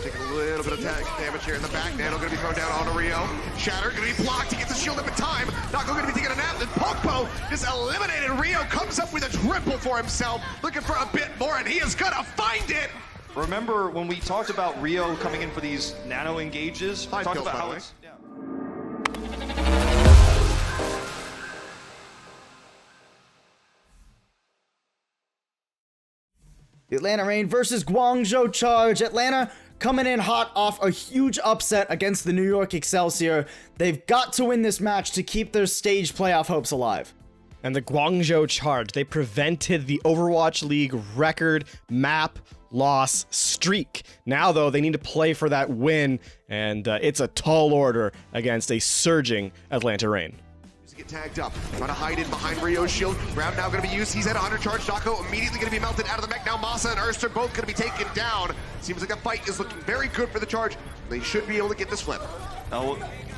Taking a little bit of damage here in the back. Nano gonna be thrown down onto Rio. Shatter gonna be blocked. He gets the shield up in time. Nako gonna be taking a nap. Then Pokpo just eliminated. Rio comes up with a triple for himself, looking for a bit more, and he is gonna find it. Remember when we talked about Rio coming in for these nano engages? We talked about how it's... Yeah. The Atlanta Reign versus Guangzhou Charge. Atlanta coming in hot off a huge upset against the New York Excelsior. They've got to win this match to keep their stage playoff hopes alive. And the Guangzhou Charge, they prevented the Overwatch League record map loss streak. Now, though, they need to play for that win, and it's a tall order against a surging Atlanta Reign. Get tagged up, trying to hide in behind Rio's shield. Grab now going to be used. He's at 100 charge. Dako immediately going to be melted out of the mech. Now Masa and Erster both going to be taken down. Seems like the fight is looking very good for the Charge. They should be able to get this flip. Now,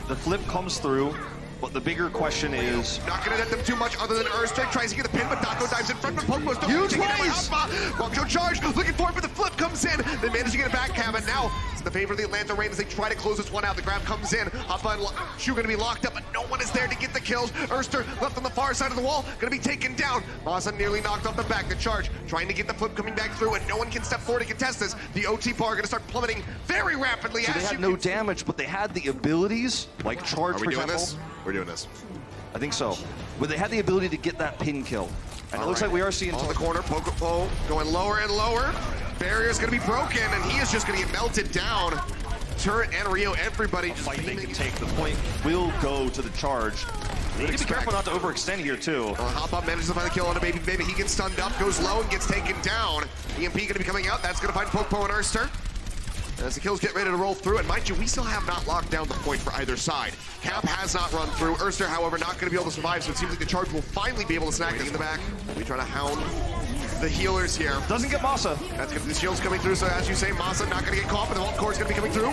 the flip comes through, but the bigger question is... Not going to net them too much other than Erster tries to get the pin, but Dako dives in front, but Pokemon's still huge taking it. race! Guangzhou Charge looking for it, but the flip comes in. They manage to get it back, and now it's in the favor of the Atlanta Reign as they try to close this one out. The grab comes in. Hoppa and Shu going to be locked up, but no one is there to get the kills. Erster left on the far side of the wall, going to be taken down. Masa nearly knocked off the back. The Charge trying to get the flip coming back through, and no one can step forward to contest this. The OT bar going to start plummeting very rapidly. So they had no damage, but they had the abilities, like Charge, for example. This? We're doing this. I think so. But they had the ability to get that pin kill. And it looks like we are seeing... On the corner, Pokepo going lower and lower. Barrier's going to be broken, and he is just going to get melted down. Turret and Rio, everybody just... Fight they can take. The point will go to the Charge. They need to be careful not to overextend here, too. Hop up manages to find the kill on a Baby. He gets stunned up, goes low, and gets taken down. EMP going to be coming out. That's going to find Pokepo and Erster. As the kills get ready to roll through, and mind you, we still have not locked down the point for either side. Cap has not run through. Erster, however, not going to be able to survive, so it seems like the Charge will finally be able to snag it in the back. We try to hound the healers here. Doesn't get Masa. That's good. The shield's coming through, so as you say, Masa not going to get caught, but the vault core is going to be coming through.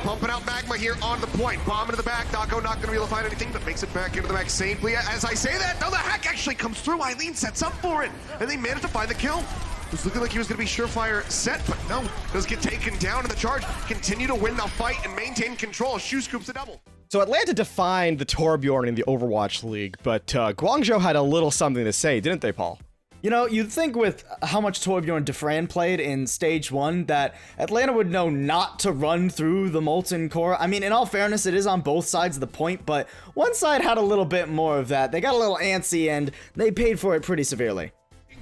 Pumping out Magma here on the point. Bomb into the back. Dako not going to be able to find anything, but makes it back into the back safely. As I say that, no, the hack actually comes through. Eileen sets up for it, and they manage to find the kill. It was looking like he was going to be surefire set, but no, does get taken down, and the Charge continue to win the fight and maintain control. Shu scoops a double. So Atlanta defined the Torbjorn in the Overwatch League, but Guangzhou had a little something to say, didn't they, Paul? You know, you'd think with how much Torbjorn Defran played in Stage 1 that Atlanta would know not to run through the Molten Core. I mean, in all fairness, it is on both sides of the point, but one side had a little bit more of that. They got a little antsy, and they paid for it pretty severely.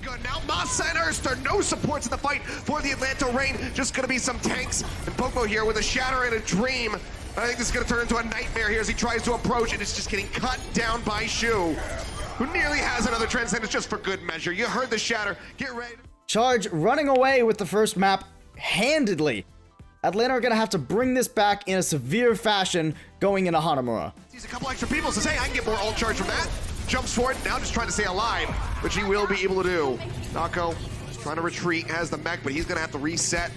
Good. Now Masa and Erster, no supports in the fight for the Atlanta Reign. Just going to be some tanks. And Popo here with a Shatter and a Dream. I think this is going to turn into a nightmare here as he tries to approach, and it's just getting cut down by Shu, who nearly has another Transcendence just for good measure. You heard the Shatter. Get ready. Charge running away with the first map handedly. Atlanta are going to have to bring this back in a severe fashion going into Hanamura. Sees a couple extra people, says, hey, I can get more ult charge from that. Jumps for it, now just trying to stay alive, which he will be able to do. Nako just trying to retreat, has the mech, but he's going to have to reset.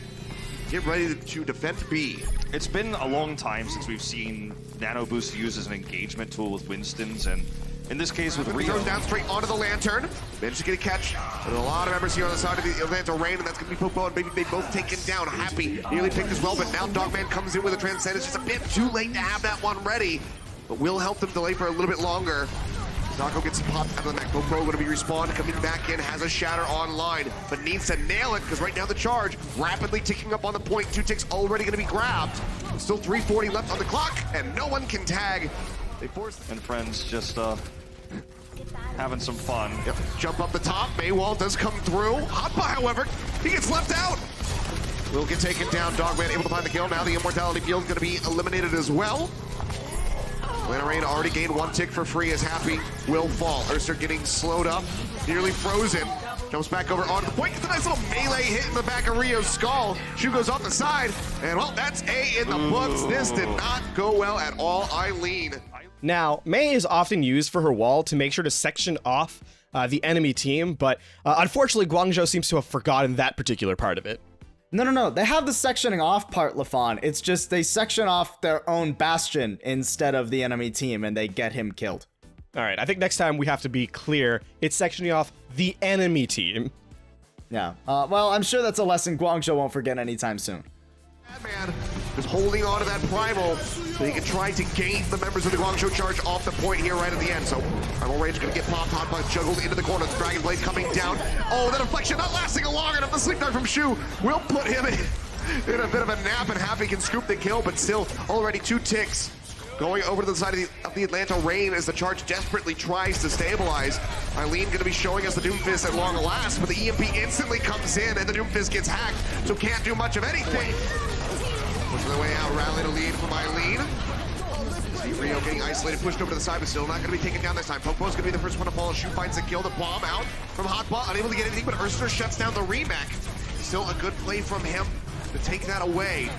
Get ready to defend B. It's been a long time since we've seen Nano Boost used as an engagement tool with Winston's, and in this case with Rio. Throws down straight onto the Lantern. Managed to get a catch. There's a lot of members here on the side of the Atlanta Reign, and that's going to be Popo and Baby Bay both taken down. Happy nearly picked as well, but now Dogman comes in with a Transcendence. Just a bit too late to have that one ready, but will help them delay for a little bit longer. Dako gets popped out of the mech. Popo going to be respawned, coming back in, has a Shatter online, but needs to nail it because right now the Charge rapidly ticking up on the point. 2 ticks already going to be grabbed. Still 3:40 left on the clock, and no one can tag. They force. And friends just having some fun. Yep. Jump up the top. Maywall does come through. Hoppa, however, he gets left out. Will get taken down. Dogman able to find the kill. Now the Immortality Field is going to be eliminated as well. Atlanta Reign already gained 1 tick for free as Happy will fall. Erster getting slowed up, nearly frozen. Jumps back over on the point, gets a nice little melee hit in the back of Rio's skull. Shu goes off the side, and well, that's A in the books. This did not go well at all, Eileen. Now, Mei is often used for her wall to make sure to section off the enemy team, but unfortunately Guangzhou seems to have forgotten that particular part of it. No. They have the sectioning off part, Lafon. It's just they section off their own Bastion instead of the enemy team, and they get him killed. All right, I think next time we have to be clear. It's sectioning off the enemy team. Yeah. Well, I'm sure that's a lesson Guangzhou won't forget anytime soon. Man, just holding on to that primal so he can try to gain the members of the Guangzhou Charge off the point here right at the end. So primal rage gonna get popped, hot juggled into the corner. The Dragon Blade coming down. Oh, that deflection not lasting long enough. The sleep dart from Shu will put him in a bit of a nap, and Happy can scoop the kill, but still already 2 ticks. Going over to the side of the Atlanta Rain as the Charge desperately tries to stabilize. Eileen gonna be showing us the Doomfist at long last, but the EMP instantly comes in and the Doomfist gets hacked, so can't do much of anything. Pushing their way out, rally to lead from Eileen. See Rio getting isolated, pushed over to the side, but still not gonna be taken down this time. Popo's gonna be the first one to fall. Shu finds the kill, the bomb out from Hotbot, unable to get anything, but Urster shuts down the remake. Still a good play from him to take that away.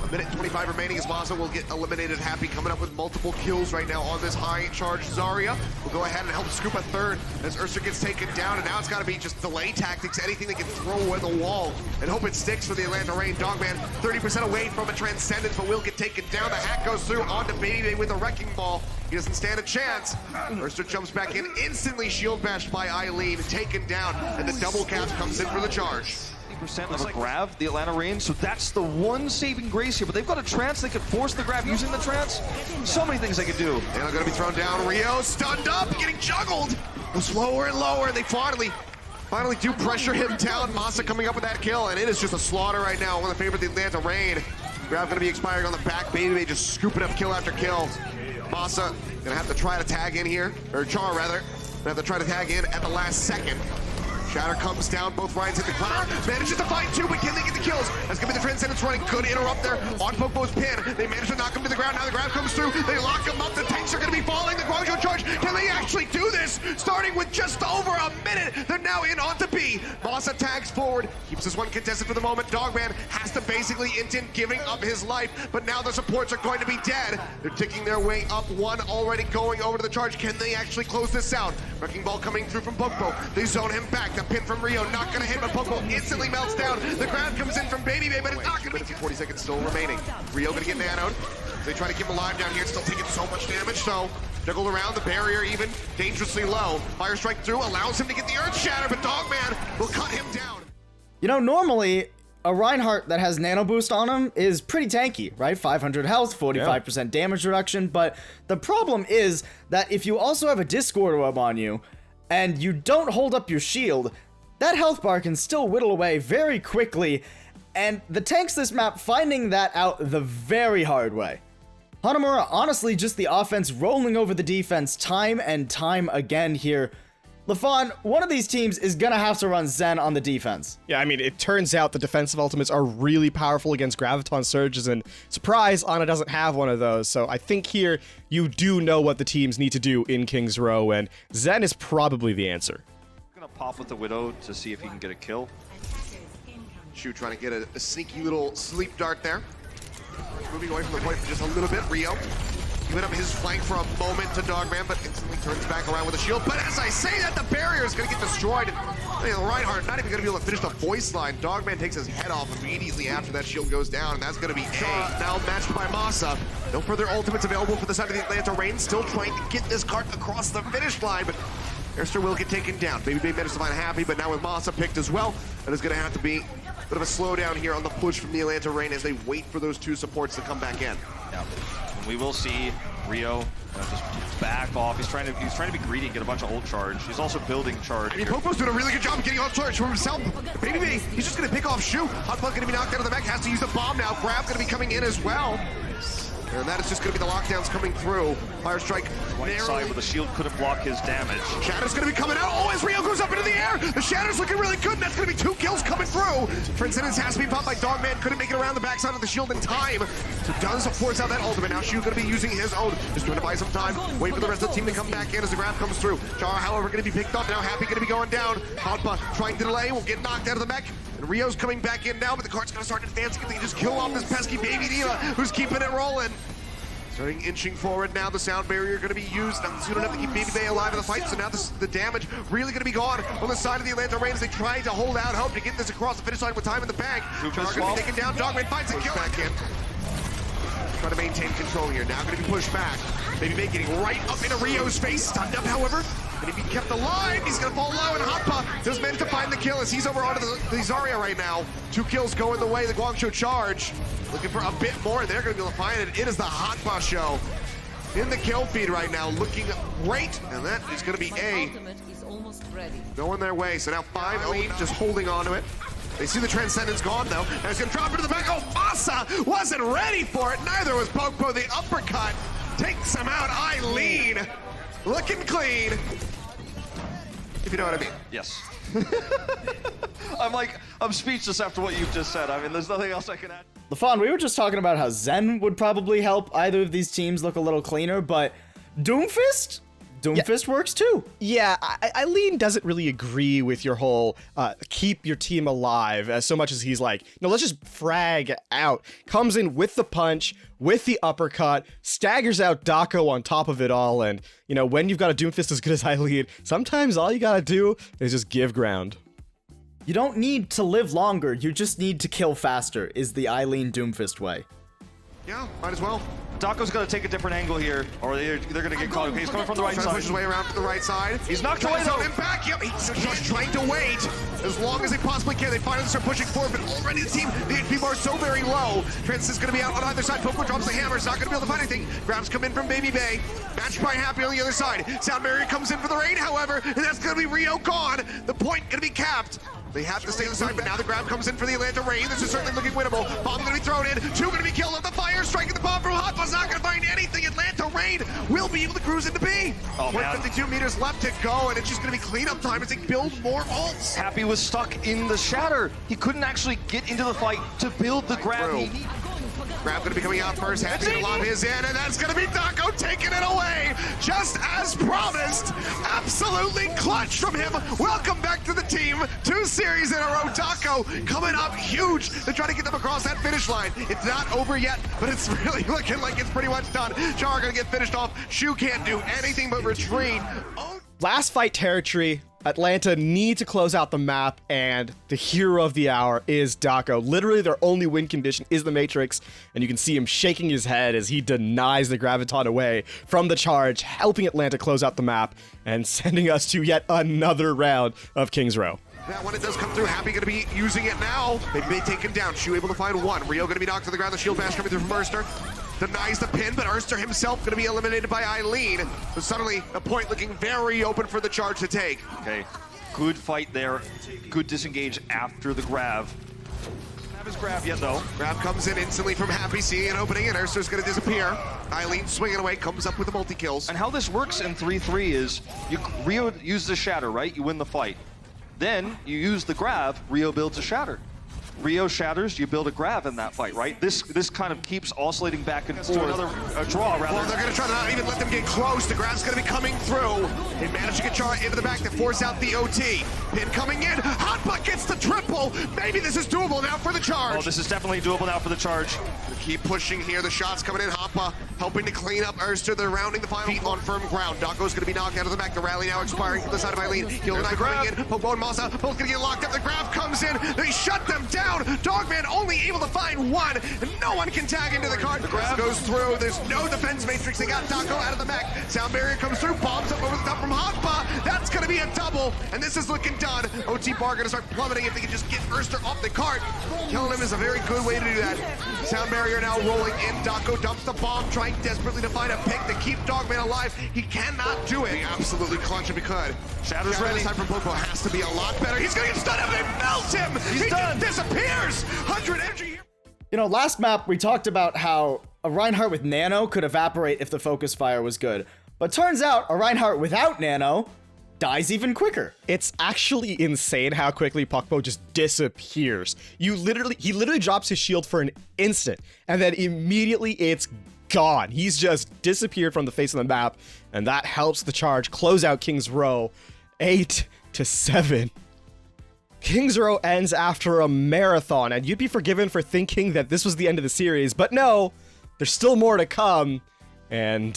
A minute 25 remaining as Maza will get eliminated. Happy coming up with multiple kills right now on this high charge. Zarya will go ahead and help scoop a third as Urster gets taken down, and now it's got to be just delay tactics, anything they can throw at the wall and hope it sticks for the Atlanta Rain. Dogman 30% away from a Transcendence, but will get taken down. The hack goes through onto Baby with a Wrecking Ball. He doesn't stand a chance. Urster jumps back in, instantly shield bashed by Eileen, taken down, and the double cap comes in for the Charge. Of a grab, the Atlanta Rain, so that's the one saving grace here, but they've got a trance, they could force the grab using the trance. So many things they could do. And they're gonna be thrown down. Rio stunned up, getting juggled. Goes lower and lower, and they finally do pressure him down. Masa coming up with that kill, and it is just a slaughter right now. One of the favorite, the Atlanta Rain. Grab gonna be expiring on the back. Baby just scooping up kill after kill. Masa gonna have to try to tag in here, or Char rather. Gonna have to try to tag in at the last second. Shatter comes down, both Ryans hit the ground, manages to find 2, but can they get the kills? That's gonna be the Transcendence running, good interrupt there on Popo's pin. They manage to knock him to the ground, now the grab comes through, they lock him up, the tanks are gonna be falling, the Guangzhou Charge, can they actually do this? Starting with just over a minute, they're now in onto B. Masa tags forward, keeps this one contested for the moment. Dogman has to basically intend giving up his life, but now the supports are going to be dead. They're ticking their way up, one already going over to the Charge. Can they actually close this out? Wrecking Ball coming through from Popo, they zone him back. The pin from Rio, not gonna hit, but Popo instantly melts down. The grab comes in from Baby, but it's not gonna be 40 seconds still remaining. Rio gonna get nanoed. They try to keep him alive down here, it's still taking so much damage, so juggled around, the barrier even dangerously low. Fire strike through, allows him to get the Earth Shatter, but Dogman will cut him down. You know, normally, a Reinhardt that has nano boost on him is pretty tanky, right? 500 health, 45% damage reduction, but the problem is that if you also have a Discord web on you, and you don't hold up your shield, that health bar can still whittle away very quickly, and the tanks this map finding that out the very hard way. Hanamura, honestly, just the offense rolling over the defense time and time again here. LaFon, one of these teams is gonna have to run Zen on the defense. Yeah, I mean, it turns out the defensive ultimates are really powerful against Graviton Surges, and surprise, Ana doesn't have one of those, so I think here you do know what the teams need to do in King's Row, and Zen is probably the answer. Gonna pop with the Widow to see if he can get a kill. Shu trying to get a sneaky little sleep dart there. Moving away from the point for just a little bit. Rio giving up his flank for a moment to Dogman, but instantly turns back around with a shield. But as I say that, the barrier is going to get destroyed. Reinhardt not even going to be able to finish the voice line. Dogman takes his head off immediately after that shield goes down, and that's going to be A. Now matched by Masa. No further ultimates available for the side of the Atlanta Rain. Still trying to get this cart across the finish line, but Erster will get taken down. Baby managed to find Happy, but now with Masa picked as well, that is going to have to be a bit of a slowdown here on the push from the Atlanta Rain as they wait for those 2 supports to come back in. Yeah. We will see Rio just back off. He's trying to be greedy and get a bunch of ult charge. He's also building charge. I mean, Popo's doing a really good job of getting off charge for himself. Baby, he's just gonna pick off Shu. Hotbug gonna be knocked out of the mech, has to use a bomb now. Grab gonna be coming in as well. And that is just gonna be the lockdowns coming through. Fire strike. Right side where the shield couldn't block his damage. Shadow's gonna be coming out. Oh, as Rio goes up into the air, the Shadow's looking really good, and that's gonna be 2 kills coming through. Transcendence has to be popped by Dogman. Couldn't make it around the backside of the shield in time. So does force out that ultimate. Now Shu gonna be using his own. Just trying to buy some time. Wait for the rest of the team to come back in as the grab comes through. Char, however, gonna be picked up. Now Happy gonna be going down. Hotba trying to delay, will get knocked out of the mech. And Rio's coming back in now, but the cart's gonna start advancing. They can just kill off this pesky Baby Diva, who's keeping it rolling. Starting inching forward now, the sound barrier going to be used. Not soon enough to keep Baby Bay alive in the fight, so now the damage really going to be gone on the side of the Atlanta Rain as they try to hold out hope to get this across the finish line with time in the bank. Char going to be taken down, Dogman finds a kill. Back in. Trying to maintain control here, now going to be pushed back. Baby Bay getting right up into Rio's face, stunned up however. And if he kept alive, he's gonna fall low, and Hoppa does manage to find the kill as he's over onto the Zarya right now. 2 kills going the way of the Guangzhou Charge. Looking for a bit more, they're gonna be able to find it. It is the Hotba show in the kill feed right now, looking great, and that is gonna be A. Going their way, so now 5 Elite just holding on to it. They see the Transcendence gone though, and it's gonna drop into the back. Oh, Masa wasn't ready for it, neither was Popo. The uppercut takes him out. Eileen looking clean, if you know what I mean. Yes. I'm speechless after what you've just said. I mean, there's nothing else I can add. LaFon, we were just talking about how Zen would probably help either of these teams look a little cleaner, but Doomfist? Doomfist works too. Yeah, Eileen doesn't really agree with your whole keep your team alive as so much as he's like, no, let's just frag out. Comes in with the punch, with the uppercut, staggers out Dako on top of it all, and, you know, when you've got a Doomfist as good as Eileen, sometimes all you gotta do is just give ground. You don't need to live longer, you just need to kill faster, is the Eileen Doomfist way. Yeah, might as well. Dako's gonna take a different angle here, or they're gonna get caught. Okay, he's coming from the right Trying to side. push his way around to the right side. He's knocked away though. Him back. Yep, he's just trying to wait as long as they possibly can. They finally start pushing forward, but already the team, the HP bar is so very low. Trance is gonna be out on either side. Popo drops the hammer. He's not gonna be able to find anything. Grabs come in from Baby Bay. Match by Happy on the other side. Sound Barrier comes in for the rain, however, and that's gonna be Rio gone. The point gonna be capped. They have to stay on the side, but now the grab comes in for the Atlanta Rain. This is certainly looking winnable. Bomb gonna be thrown in. 2 gonna be killed on the fire. Striking the bomb from Hotba's not gonna find anything. Atlanta Rain will be able to cruise into B. Oh, 152 meters left to go, and it's just gonna be cleanup time as they build more ults. Happy was stuck in the shatter. He couldn't actually get into the fight to build the grab he needed. Grab gonna be coming out first. Happy to lob his in, and that's gonna be Dako taking it away, just as promised. Absolutely clutch from him. Welcome back to the team. 2 series in a row. Dako coming up huge to try to get them across that finish line. It's not over yet, but it's really looking like it's pretty much done. Char gonna get finished off. Shu can't do anything but retreat. Oh. Last fight territory. Atlanta need to close out the map, and the hero of the hour is Dako. Literally, their only win condition is the Matrix, and you can see him shaking his head as he denies the Graviton away from the charge, helping Atlanta close out the map and sending us to yet another round of King's Row. That one, it does come through. Happy gonna be using it now. They take him down. Shu able to find 1. Rio gonna be knocked to the ground. The shield bash coming through from Erster. Denies the pin, but Erster himself gonna be eliminated by Eileen. So suddenly, a point looking very open for the charge to take. Okay, good fight there. Good disengage after the grab. Doesn't have his grab yet though. Grab comes in instantly from Happy, seeing an opening, and Erster's gonna disappear. Eileen swinging away, comes up with the multi-kills. And how this works in 3-3 is, Rio uses the shatter, right? You win the fight. Then you use the grab, Rio builds a shatter. Rio shatters, you build a grab in that fight, right? This kind of keeps oscillating back and forth. Another draw, rather. Well, they're going to try to not even let them get close. The grab's going to be coming through. They manage to get Chara into the back to force out the OT. Pin coming in. Hotbutt gets the triple. Maybe this is doable now for the charge. Oh, this is definitely doable now for the charge. Keep pushing here. The shots coming in. Hoppa helping to clean up Erster. They're rounding the final feet on firm ground. Dako's going to be knocked out of the back. The rally now expiring from the side of Eileen. Heal and I coming in. Popo and Masa both going to get locked up. The grab comes in. They shut them down. Dogman only able to find 1. And no one can tag into the card. The grab goes through. There's no defense matrix. They got Dako out of the back. Sound barrier comes through. Bombs up over the top from Hotba. That's going to be a double. And this is looking done. OT bar going to start plummeting if they can just get Erster off the cart. Killing him is a very good way to do that. Sound barrier now rolling in. Dako dumps the bomb, trying desperately to find a pick to keep Dogman alive. He cannot do it. He absolutely clutch if he could. Shatter's ready. This time from Popo has to be a lot better. He's going to get stunned and they melt him. He done. Just disappears. 100 energy here. You know, last map we talked about how a Reinhardt with Nano could evaporate if the focus fire was good. But turns out a Reinhardt without Nano dies even quicker. It's actually insane how quickly Pokpo just disappears. He literally drops his shield for an instant, and then immediately it's gone. He's just disappeared from the face of the map, and that helps the charge close out King's Row 8-7. King's Row ends after a marathon, and you'd be forgiven for thinking that this was the end of the series, but no, there's still more to come. And,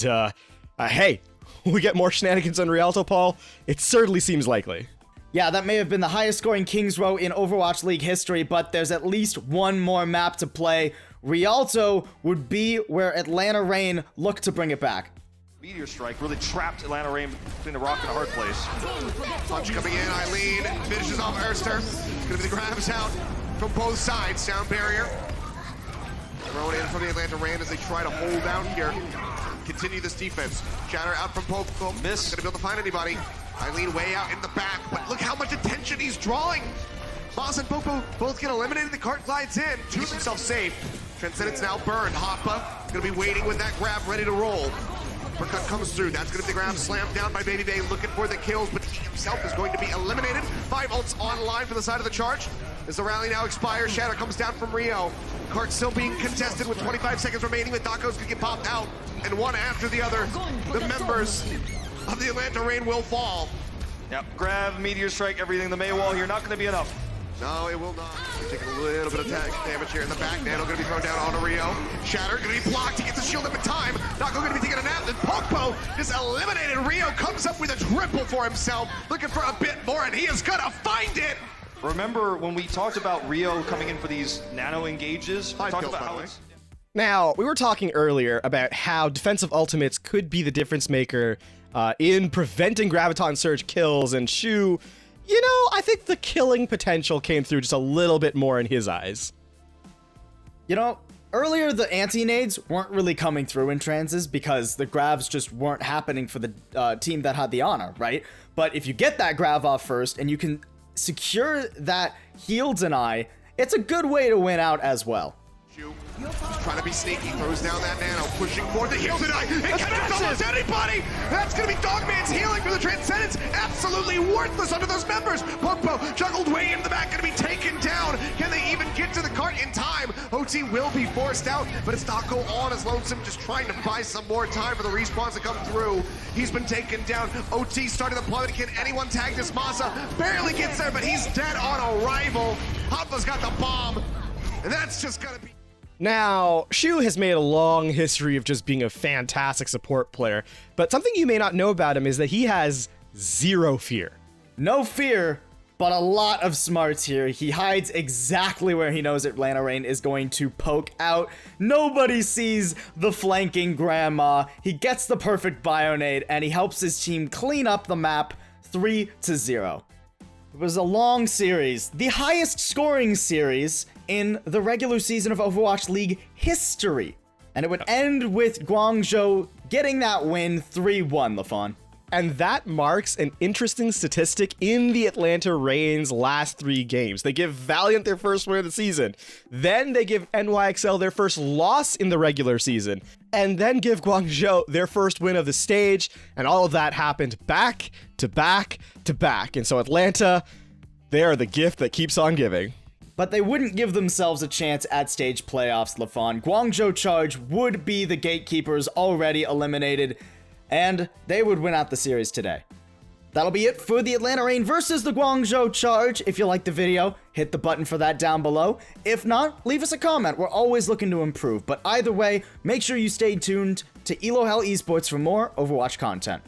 hey, we get more shenanigans on Rialto, Paul? It certainly seems likely. Yeah, that may have been the highest scoring King's Row in Overwatch League history, but there's at least one more map to play. Rialto would be where Atlanta Reign look to bring it back. Meteor Strike really trapped Atlanta Reign between a rock and a hard place. Punch coming in, Eileen finishes off Erster. It's gonna be the grabs out from both sides. Sound barrier. Thrown in from the Atlanta Reign as they try to hold down here. Continue this defense. Shatter out from Popo. Miss. Gonna be able to find anybody. Eileen way out in the back, but look how much attention he's drawing. Boss and Popo both get eliminated. The cart glides in. Keeps himself safe. Transcendence now burned. Hoppa gonna be waiting with that grab ready to roll. Uppercut comes through. That's going to be the grab slammed down by Baby Bay, looking for the kills, but he himself is going to be eliminated. 5 ults online for the side of the charge. As the rally now expires, Shadow comes down from Rio. Cart still being contested with 25 seconds remaining. The Daco's going to get popped out, and one after the other, the members of the Atlanta Reign will fall. Yep, grab, Meteor Strike, everything. The May wall here, not going to be enough. No, it will not. Taking a little bit of damage here in the back. Nano going to be thrown down onto Rio. Shatter going to be blocked. He gets the shield up in time. Daco going to be taking a nap. Then Popo just eliminated. Rio comes up with a triple for himself. Looking for a bit more, and he is going to find it. Remember when we talked about Rio coming in for these nano engages? We talked about how it's... Now, we were talking earlier about how defensive ultimates could be the difference maker in preventing Graviton Surge kills, and Shu, you know, I think the killing potential came through just a little bit more in his eyes. You know, earlier the anti-nades weren't really coming through in transes because the grabs just weren't happening for the team that had the honor, right? But if you get that grab off first and you can secure that heal deny, it's a good way to win out as well. Trying to be sneaky, throws down that nano, pushing forward the heal deny. It connects almost anybody! That's gonna be Dogman's healing for the Transcendence. Absolutely worthless under those members. Popo juggled way in the back, gonna be taken down. Can they even get to the cart in time? OT will be forced out, but it's Daco on as Lonesome, just trying to buy some more time for the respawns to come through. He's been taken down. OT starting the play. Can anyone tag this Masa? Barely gets there, but he's dead on arrival. Hoppa's got the bomb, and that's just gonna be... Now, Shu has made a long history of just being a fantastic support player, but something you may not know about him is that he has zero fear. No fear, but a lot of smarts here. He hides exactly where he knows Atlanta Reign is going to poke out. Nobody sees the flanking grandma. He gets the perfect Bionade, and he helps his team clean up the map 3-0. It was a long series, the highest scoring series in the regular season of Overwatch League history. And it would end with Guangzhou getting that win 3-1, LaFon. And that marks an interesting statistic in the Atlanta Reign's last 3 games. They give Valiant their first win of the season. Then they give NYXL their first loss in the regular season. And then give Guangzhou their first win of the stage. And all of that happened back to back to back. And so Atlanta, they are the gift that keeps on giving. But they wouldn't give themselves a chance at stage playoffs, LaFon. Guangzhou Charge would be the gatekeepers already eliminated, and they would win out the series today. That'll be it for the Atlanta Reign versus the Guangzhou Charge. If you liked the video, hit the button for that down below. If not, leave us a comment. We're always looking to improve. But either way, make sure you stay tuned to Elohel Esports for more Overwatch content.